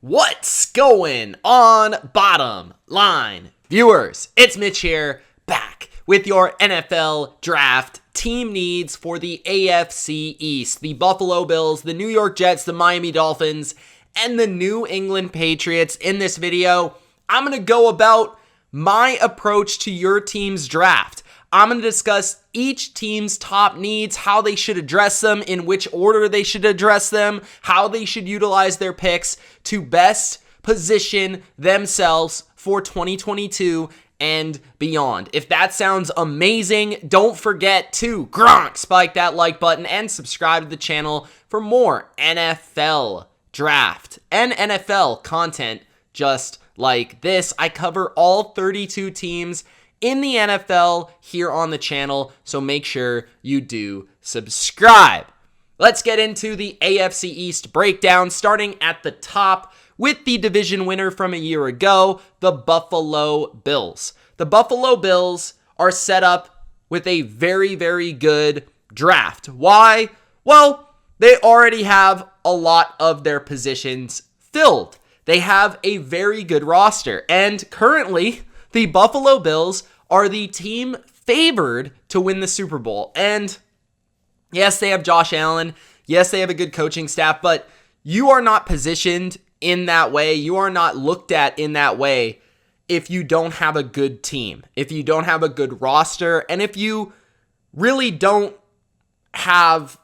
What's going on, bottom line viewers? It's Mitch here, back with your NFL draft team needs for the AFC East. The Buffalo Bills, the New York Jets, the Miami Dolphins, and the New England Patriots. In this video, I'm going to go about my approach to your team's draft. I'm going to discuss each team's top needs, how they should address them, in which order they should address them, how they should utilize their picks to best position themselves for 2022 and beyond. If that sounds amazing, don't forget to spike that like button and subscribe to the channel for more NFL draft and NFL content just like this. I cover all 32 teams in the NFL here on the channel, so make sure you do subscribe. Let's get into the AFC East breakdown, starting at the top with the division winner from a year ago, the Buffalo Bills. The Buffalo Bills are set up with a very, very good draft. Why? Well, they already have a lot of their positions filled. They have a very good roster, and currently, the Buffalo Bills are the team favored to win the Super Bowl. And yes, they have Josh Allen. Yes, they have a good coaching staff, but you are not positioned in that way. You are not looked at in that way if you don't have a good team, if you don't have a good roster, and if you really don't have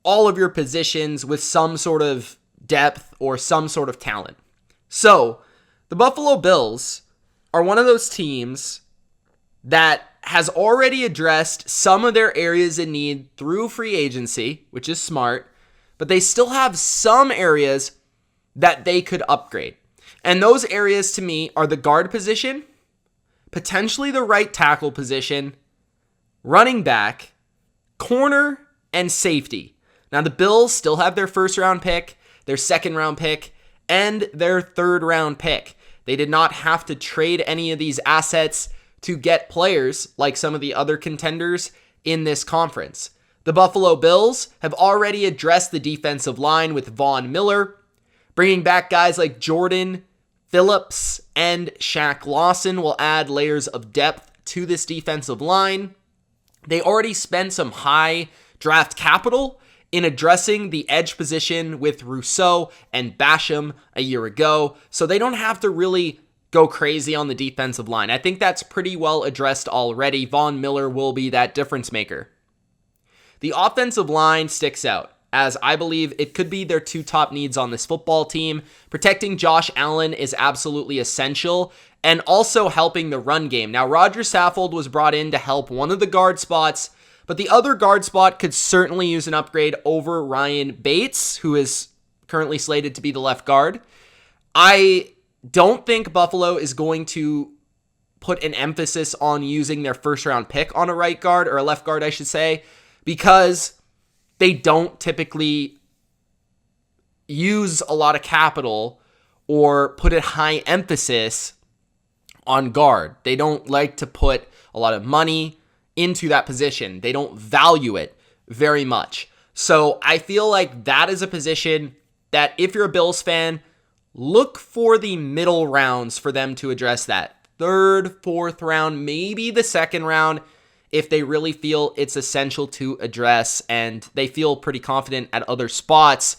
all of your positions with some sort of depth or some sort of talent. So, the Buffalo Bills are one of those teams that has already addressed some of their areas in need through free agency, which is smart, but they still have some areas that they could upgrade. And those areas to me are the guard position, potentially the right tackle position, running back, corner, and safety. Now the Bills still have their first round pick, their second round pick, and their third round pick. They did not have to trade any of these assets to get players like some of the other contenders in this conference. The Buffalo Bills have already addressed the defensive line with Von Miller, bringing back guys like Jordan Phillips and Shaq Lawson will add layers of depth to this defensive line. They already spent some high draft capital in addressing the edge position with Rousseau and Basham a year ago, so they don't have to really go crazy on the defensive line. I think that's pretty well addressed already. Von Miller will be that difference maker. The offensive line sticks out, as I believe it could be their two top needs on this football team. Protecting Josh Allen is absolutely essential, and also helping the run game. Now, Roger Saffold was brought in to help one of the guard spots, but the other guard spot could certainly use an upgrade over Ryan Bates, who is currently slated to be the left guard. I don't think Buffalo is going to put an emphasis on using their first round pick on a right guard, or a left guard, I should say, because they don't typically use a lot of capital or put a high emphasis on guard. They don't like to put a lot of money into that position. They don't value it very much. So I feel like that is a position that if you're a Bills fan, look for the middle rounds for them to address that. Third, fourth round, maybe the second round, if they really feel it's essential to address and they feel pretty confident at other spots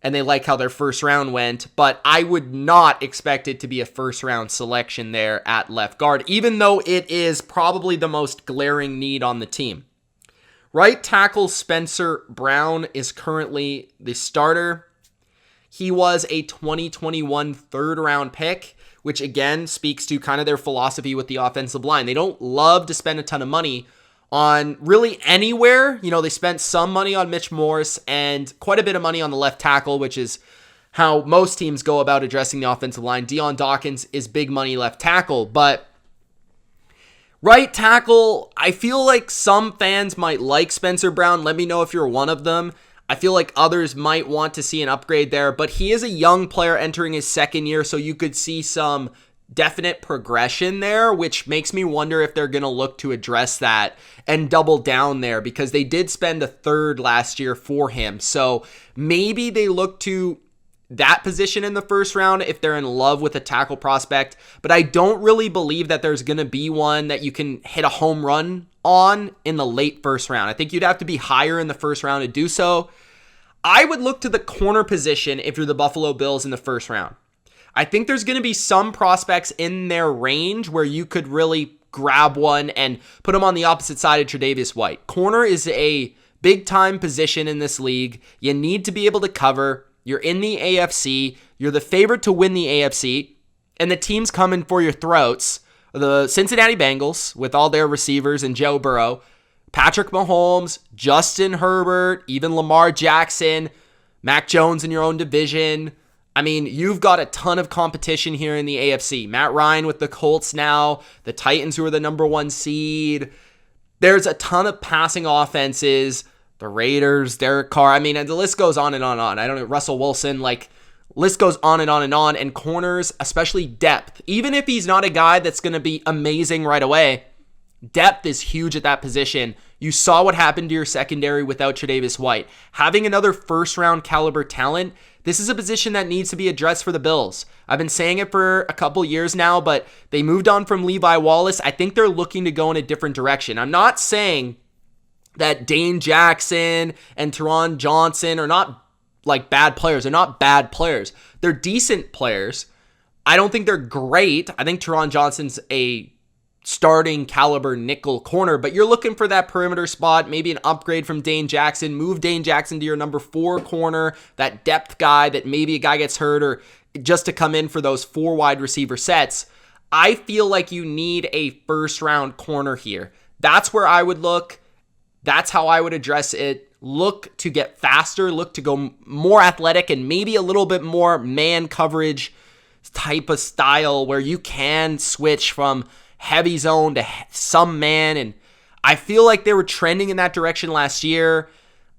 and they like how their first round went. But I would not expect it to be a first round selection there at left guard, even though it is probably the most glaring need on the team. Right tackle Spencer Brown is currently the starter. He was a 2021 third round pick, which again speaks to kind of their philosophy with the offensive line. They don't love to spend a ton of money on really anywhere. You know, they spent some money on Mitch Morse and quite a bit of money on the left tackle, which is how most teams go about addressing the offensive line. Deion Dawkins is big money left tackle, but right tackle, I feel like some fans might like Spencer Brown. Let me know if you're one of them. I feel like others might want to see an upgrade there, but he is a young player entering his second year, so you could see some definite progression there, which makes me wonder if they're going to look to address that and double down there, because they did spend a third last year for him. So maybe they look to that position in the first round if they're in love with a tackle prospect, but I don't really believe that there's going to be one that you can hit a home run on in the late first round. I think you'd have to be higher in the first round to do so. I would look to the corner position if you're the Buffalo Bills in the first round. I think there's going to be some prospects in their range where you could really grab one and put them on the opposite side of Tre'Davious White. Corner is a big-time position in this league. You need to be able to cover. You're in the AFC. You're the favorite to win the AFC. And the teams coming for your throats, the Cincinnati Bengals, with all their receivers and Joe Burrow, Patrick Mahomes, Justin Herbert, even Lamar Jackson, Mac Jones in your own division. I mean, you've got a ton of competition here in the AFC. Matt Ryan with the Colts now, the Titans who are the number 1 seed. There's a ton of passing offenses. The Raiders, Derek Carr. I mean, and the list goes on and on and on. I don't know, Russell Wilson, list goes on and on and on. And corners, especially depth. Even if he's not a guy that's going to be amazing right away, depth is huge at that position. You saw what happened to your secondary without Tre'Davious White. Having another first-round caliber talent, this is a position that needs to be addressed for the Bills. I've been saying it for a couple years now, but they moved on from Levi Wallace. I think they're looking to go in a different direction. I'm not saying that Dane Jackson and Teron Johnson are not bad players. They're not bad players. They're decent players. I don't think they're great. I think Teron Johnson's a starting caliber nickel corner, but you're looking for that perimeter spot, maybe an upgrade from Dane Jackson. Move Dane Jackson to your number 4 corner, that depth guy that maybe a guy gets hurt or just to come in for those 4 wide receiver sets. I feel like you need a first round corner here. That's where I would look. That's how I would address it. Look to get faster, look to go more athletic and maybe a little bit more man coverage type of style where you can switch from heavy zone to some man. And I feel like they were trending in that direction last year.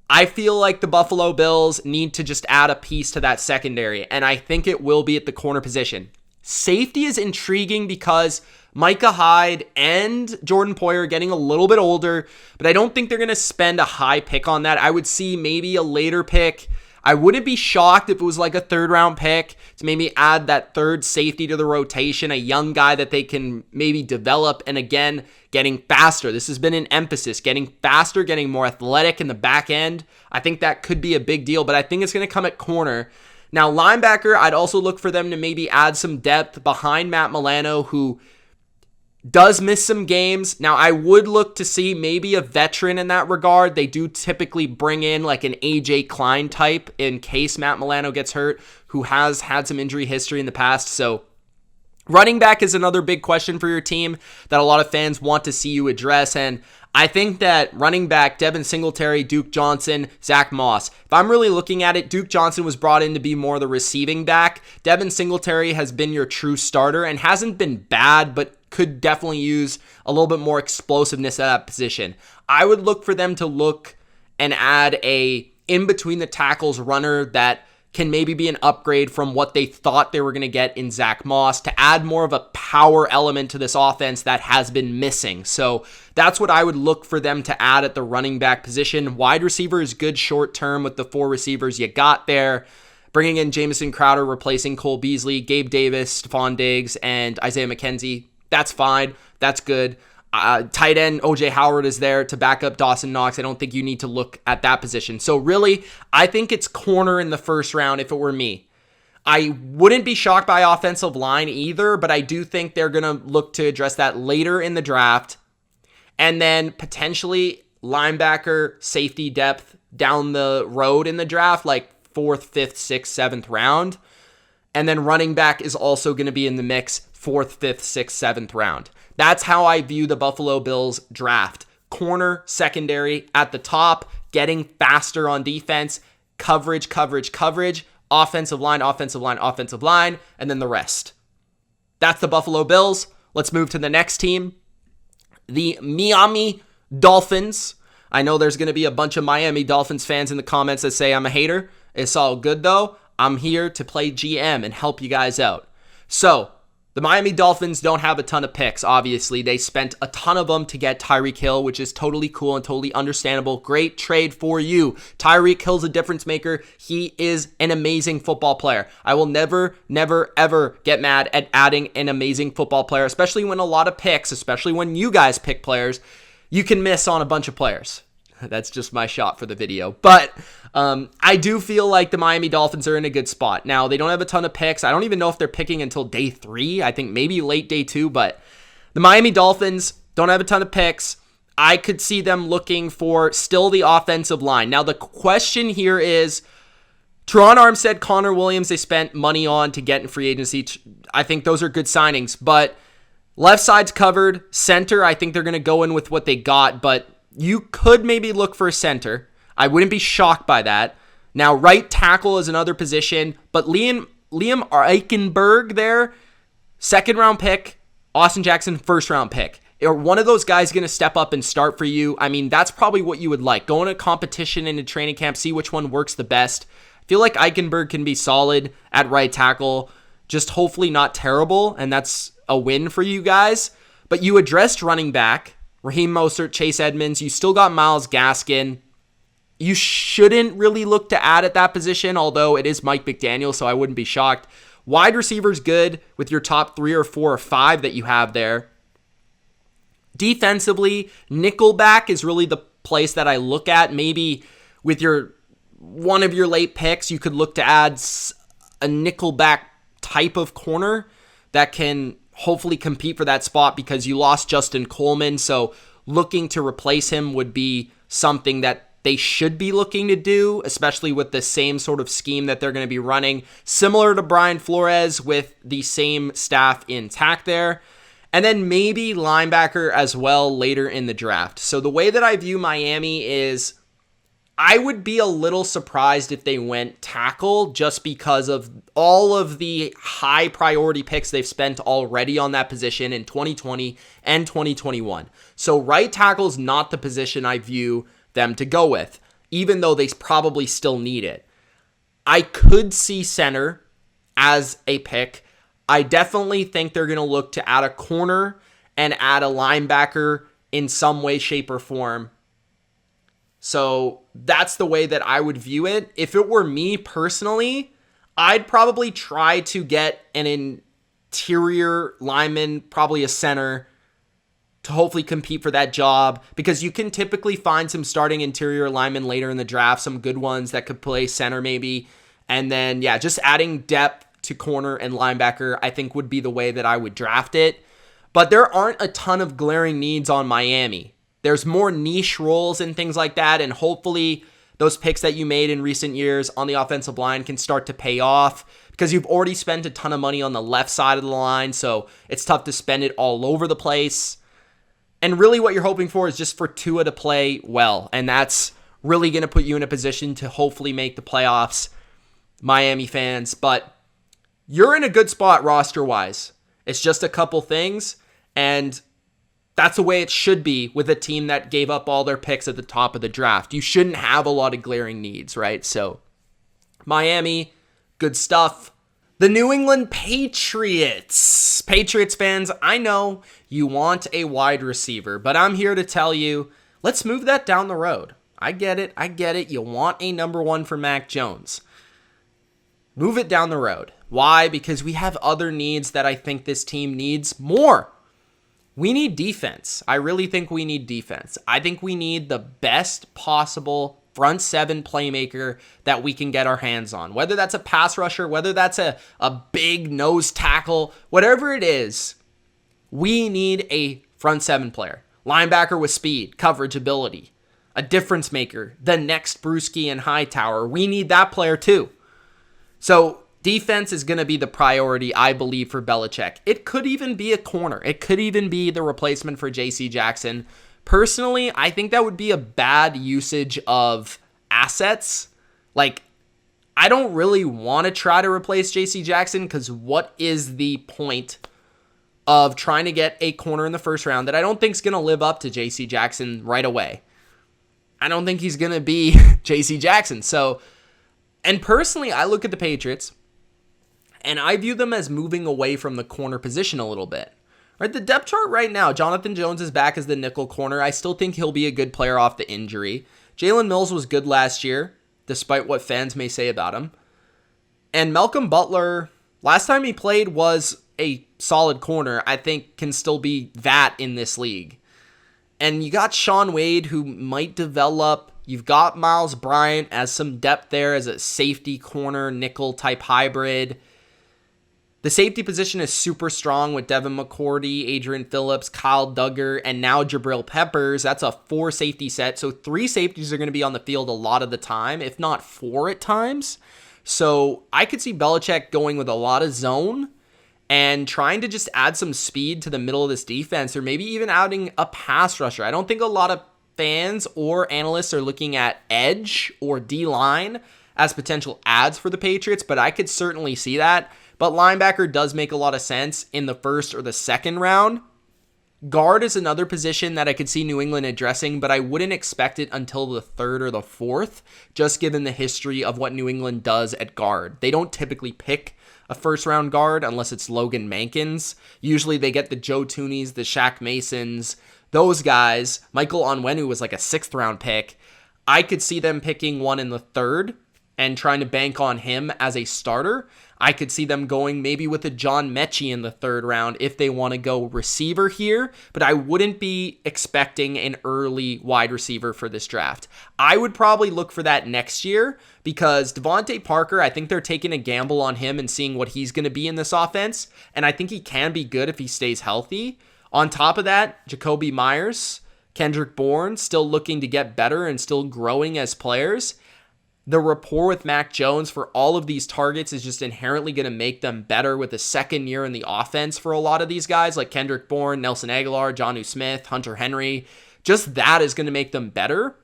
I feel like the Buffalo Bills need to just add a piece to that secondary. And I think it will be at the corner position. Safety is intriguing because Micah Hyde and Jordan Poyer are getting a little bit older, but I don't think they're going to spend a high pick on that. I would see maybe a later pick. I wouldn't be shocked if it was like a 3rd round pick to maybe add that 3rd safety to the rotation, a young guy that they can maybe develop. And again, getting faster. This has been an emphasis, getting faster, getting more athletic in the back end. I think that could be a big deal, but I think it's going to come at corner. Now, linebacker, I'd also look for them to maybe add some depth behind Matt Milano, who does miss some games. Now, I would look to see maybe a veteran in that regard. They do typically bring in like an AJ Klein type in case Matt Milano gets hurt, who has had some injury history in the past. So running back is another big question for your team that a lot of fans want to see you address. And I think that running back, Devin Singletary, Duke Johnson, Zach Moss. If I'm really looking at it, Duke Johnson was brought in to be more the receiving back. Devin Singletary has been your true starter and hasn't been bad, but could definitely use a little bit more explosiveness at that position. I would look for them to look and add a in-between the tackles runner that can maybe be an upgrade from what they thought they were going to get in Zach Moss to add more of a power element to this offense that has been missing. So that's what I would look for them to add at the running back position. Wide receiver is good short term with the 4 receivers you got there. Bringing in Jamison Crowder, replacing Cole Beasley, Gabe Davis, Stephon Diggs, and Isaiah McKenzie. That's fine. That's good. Tight end OJ Howard is there to back up Dawson Knox. I don't think you need to look at that position. So really, I think it's corner in the first round if it were me. I wouldn't be shocked by offensive line either, but I do think they're going to look to address that later in the draft. And then potentially linebacker, safety depth down the road in the draft, like 4th, 5th, 6th, 7th round. And then running back is also going to be in the mix 4th, 5th, 6th, 7th round. That's how I view the Buffalo Bills draft. Corner, secondary at the top, getting faster on defense, coverage, offensive line, and then the rest. That's the Buffalo Bills. Let's move to the next team, the Miami Dolphins. I know there's going to be a bunch of Miami Dolphins fans in the comments that say I'm a hater. It's all good though. I'm here to play GM and help you guys out. So, The Miami Dolphins don't have a ton of picks, obviously. They spent a ton of them to get Tyreek Hill, which is totally cool and totally understandable. Great trade for you. Tyreek Hill's a difference maker. He is an amazing football player. I will never, ever get mad at adding an amazing football player, especially when a lot of picks, especially when you guys pick players, you can miss on a bunch of players. That's just my shot for the video. But I do feel like the Miami Dolphins are in a good spot. Now, they don't have a ton of picks. I don't even know if they're picking until day 3. I think maybe late day 2. But the Miami Dolphins don't have a ton of picks. I could see them looking for still the offensive line. Now, the question here is, Teron Armstead, Connor Williams, they spent money on to get in free agency. I think those are good signings. But left side's covered. Center, I think they're going to go in with what they got. But you could maybe look for a center. I wouldn't be shocked by that. Now, right tackle is another position, but Liam Eichenberg there, 2nd round pick, Austin Jackson, 1st round pick. Are one of those guys going to step up and start for you? I mean, that's probably what you would like. Go in a competition in a training camp, see which one works the best. I feel like Eichenberg can be solid at right tackle, just hopefully not terrible, and that's a win for you guys. But you addressed running back. Raheem Mostert, Chase Edmonds. You still got Myles Gaskin. You shouldn't really look to add at that position, although it is Mike McDaniel, so I wouldn't be shocked. Wide receiver's good with your top 3 or 4 or 5 that you have there. Defensively, nickelback is really the place that I look at. Maybe with one of your late picks, you could look to add a nickelback type of corner that can hopefully compete for that spot because you lost Justin Coleman. So looking to replace him would be something that they should be looking to do, especially with the same sort of scheme that they're going to be running, similar to Brian Flores with the same staff intact there. And then maybe linebacker as well later in the draft. So the way that I view Miami is I would be a little surprised if they went tackle just because of all of the high priority picks they've spent already on that position in 2020 and 2021. So right tackle is not the position I view them to go with, even though they probably still need it. I could see center as a pick. I definitely think they're going to look to add a corner and add a linebacker in some way, shape, or form. So that's the way that I would view it. If it were me personally, I'd probably try to get an interior lineman, probably a center, to hopefully compete for that job, because you can typically find some starting interior linemen later in the draft, some good ones that could play center maybe. And then, yeah, just adding depth to corner and linebacker, I think would be the way that I would draft it. But there aren't a ton of glaring needs on Miami. There's more niche roles and things like that, and hopefully those picks that you made in recent years on the offensive line can start to pay off because you've already spent a ton of money on the left side of the line, so it's tough to spend it all over the place. And really what you're hoping for is just for Tua to play well, and that's really going to put you in a position to hopefully make the playoffs, Miami fans. But you're in a good spot roster-wise. It's just a couple things, and that's the way it should be with a team that gave up all their picks at the top of the draft. You shouldn't have a lot of glaring needs, right? So, Miami, good stuff. The New England Patriots. Patriots fans, I know you want a wide receiver, but I'm here to tell you, let's move that down the road. I get it. You want a number 1 for Mac Jones. Move it down the road. Why? Because we have other needs that I think this team needs more. We need defense. I really think we need defense. I think we need the best possible front 7 playmaker that we can get our hands on. Whether that's a pass rusher, whether that's a big nose tackle, whatever it is, we need a front 7 player. Linebacker with speed, coverage ability, a difference maker, the next Bruschi and Hightower. We need that player too. So defense is going to be the priority, I believe, for Belichick. It could even be a corner. It could even be the replacement for J.C. Jackson. Personally, I think that would be a bad usage of assets. Like, I don't really want to try to replace J.C. Jackson because what is the point of trying to get a corner in the first round that I don't think is going to live up to J.C. Jackson right away? I don't think he's going to be J.C. Jackson. So, and personally, I look at the Patriots, And I view them as moving away from the corner position a little bit. Right, the depth chart right now, Jonathan Jones is back as the nickel corner. I still think he'll be a good player off the injury. Jalen Mills was good last year, despite what fans may say about him. And Malcolm Butler, last time he played, was a solid corner. I think can still be that in this league. And you got Sean Wade, who might develop. You've got Miles Bryant as some depth there as a safety corner, nickel type hybrid. The safety position is super strong with Devin McCourty, Adrian Phillips, Kyle Duggar, and now Jabril Peppers. That's a 4 safety set. So 3 safeties are going to be on the field a lot of the time, if not 4 at times. So I could see Belichick going with a lot of zone and trying to just add some speed to the middle of this defense, or maybe even adding a pass rusher. I don't think a lot of fans or analysts are looking at edge or D-line as potential adds for the Patriots, but I could certainly see that. But linebacker does make a lot of sense in the first or the second round. Guard is another position that I could see New England addressing, but I wouldn't expect it until the third or the fourth, just given the history of what New England does at guard. They don't typically pick a first-round guard unless it's Logan Mankins. Usually they get the Joe Toonies, the Shaq Masons, those guys. Michael Onwenu was like a 6th-round pick. I could see them picking one in the third and trying to bank on him as a starter. I could see them going maybe with a John Mechie in the 3rd round if they want to go receiver here, but I wouldn't be expecting an early wide receiver for this draft. I would probably look for that next year because Devontae Parker, I think they're taking a gamble on him and seeing what he's going to be in this offense, and I think he can be good if he stays healthy. On top of that, Jacoby Myers, Kendrick Bourne, still looking to get better and still growing as players. The rapport with Mac Jones for all of these targets is just inherently going to make them better with the second year in the offense for a lot of these guys like Kendrick Bourne, Nelson Aguilar, Jonnu Smith, Hunter Henry. Just that is going to make them better.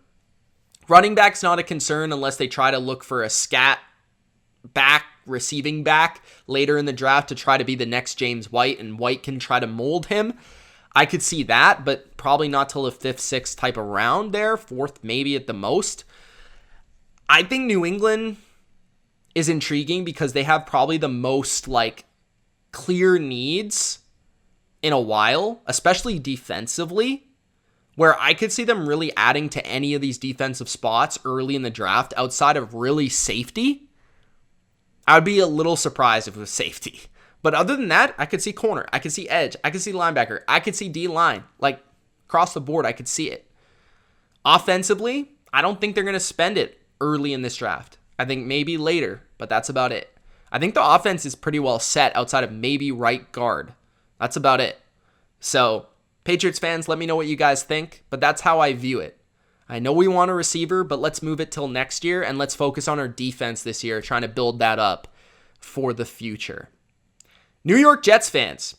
Running back's not a concern unless they try to look for a scat back, receiving back later in the draft to try to be the next James White, and White can try to mold him. I could see that, but probably not till the 5th, 6th type of round there, 4th maybe at the most. I think New England is intriguing because they have probably the most clear needs in a while, especially defensively, where I could see them really adding to any of these defensive spots early in the draft outside of really safety. I would be a little surprised if it was safety. But other than that, I could see corner, I could see edge, I could see linebacker, I could see D-line. Across the board, I could see it. Offensively, I don't think they're going to spend it early in this draft. I think maybe later, but that's about it. I think the offense is pretty well set outside of maybe right guard. That's about it. So, Patriots fans, let me know what you guys think, but that's how I view it. I know we want a receiver, but let's move it till next year, and let's focus on our defense this year, trying to build that up for the future. New York Jets fans,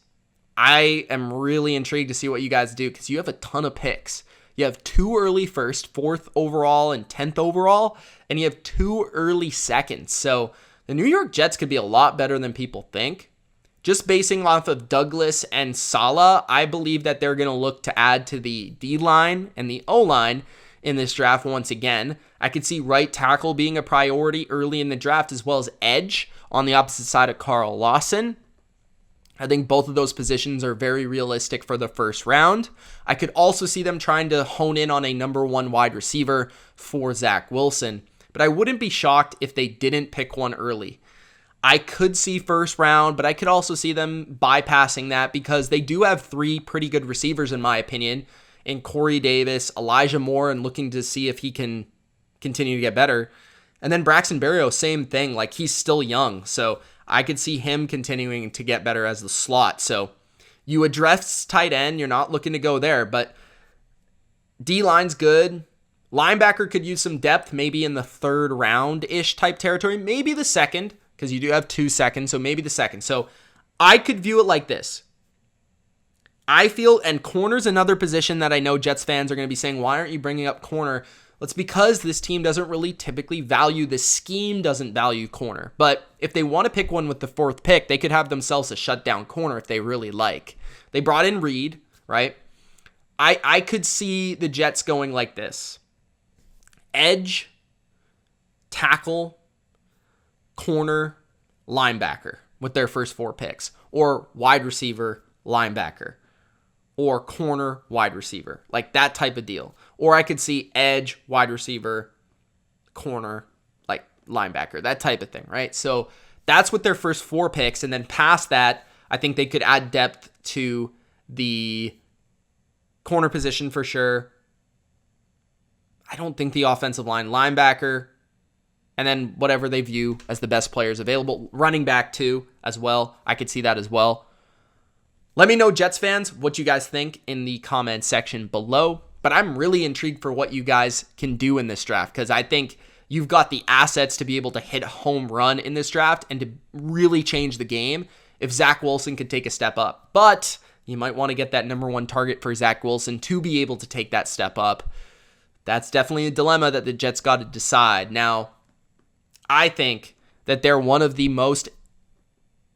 I am really intrigued to see what you guys do because you have a ton of picks. You have 2 early first, 4th overall, and 10th overall, and you have 2 early seconds. So the New York Jets could be a lot better than people think. Just basing off of Douglas and Saleh, I believe that they're going to look to add to the D-line and the O-line in this draft once again. I could see right tackle being a priority early in the draft, as well as edge on the opposite side of Carl Lawson. I think both of those positions are very realistic for the first round. I could also see them trying to hone in on a number 1 wide receiver for Zach Wilson, but I wouldn't be shocked if they didn't pick one early. I could see first round, but I could also see them bypassing that because they do have 3 pretty good receivers in my opinion, in Corey Davis, Elijah Moore, and looking to see if he can continue to get better. And then Braxton Berrios, same thing, he's still young, so I could see him continuing to get better as the slot. So you address tight end, you're not looking to go there, but D-line's good. Linebacker could use some depth, maybe in the 3rd round-ish type territory, maybe the 2nd, because you do have 2 seconds, so maybe the 2nd. So I could view it like this. I feel, and corner's another position that I know Jets fans are going to be saying, why aren't you bringing up corner? Well, it's because this team doesn't really typically value, the scheme doesn't value corner. But if they want to pick one with the 4th pick, they could have themselves a shutdown corner if they really like. They brought in Reed, right? I could see the Jets going like this. Edge, tackle, corner, linebacker with their first 4 picks, or wide receiver, linebacker, or corner, wide receiver, like that type of deal. Or I could see edge, wide receiver, corner, like linebacker, that type of thing, right? So that's with their first 4 picks. And then past that, I think they could add depth to the corner position for sure. I don't think the offensive line, linebacker, and then whatever they view as the best players available. Running back too, as well. I could see that as well. Let me know, Jets fans, what you guys think in the comment section below. But I'm really intrigued for what you guys can do in this draft, because I think you've got the assets to be able to hit a home run in this draft and to really change the game if Zach Wilson could take a step up. But you might want to get that number 1 target for Zach Wilson to be able to take that step up. That's definitely a dilemma that the Jets got to decide. Now, I think that they're one of the most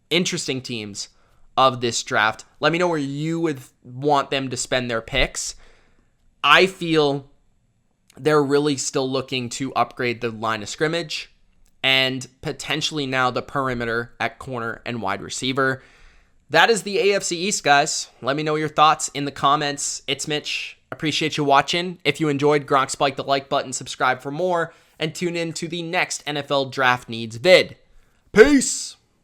interesting teams of this draft. Let me know where you would want them to spend their picks. I feel they're really still looking to upgrade the line of scrimmage and potentially now the perimeter at corner and wide receiver. That is the AFC East, guys. Let me know your thoughts in the comments. It's Mitch. Appreciate you watching. If you enjoyed, Gronk spike the like button, subscribe for more, and tune in to the next NFL Draft Needs vid. Peace!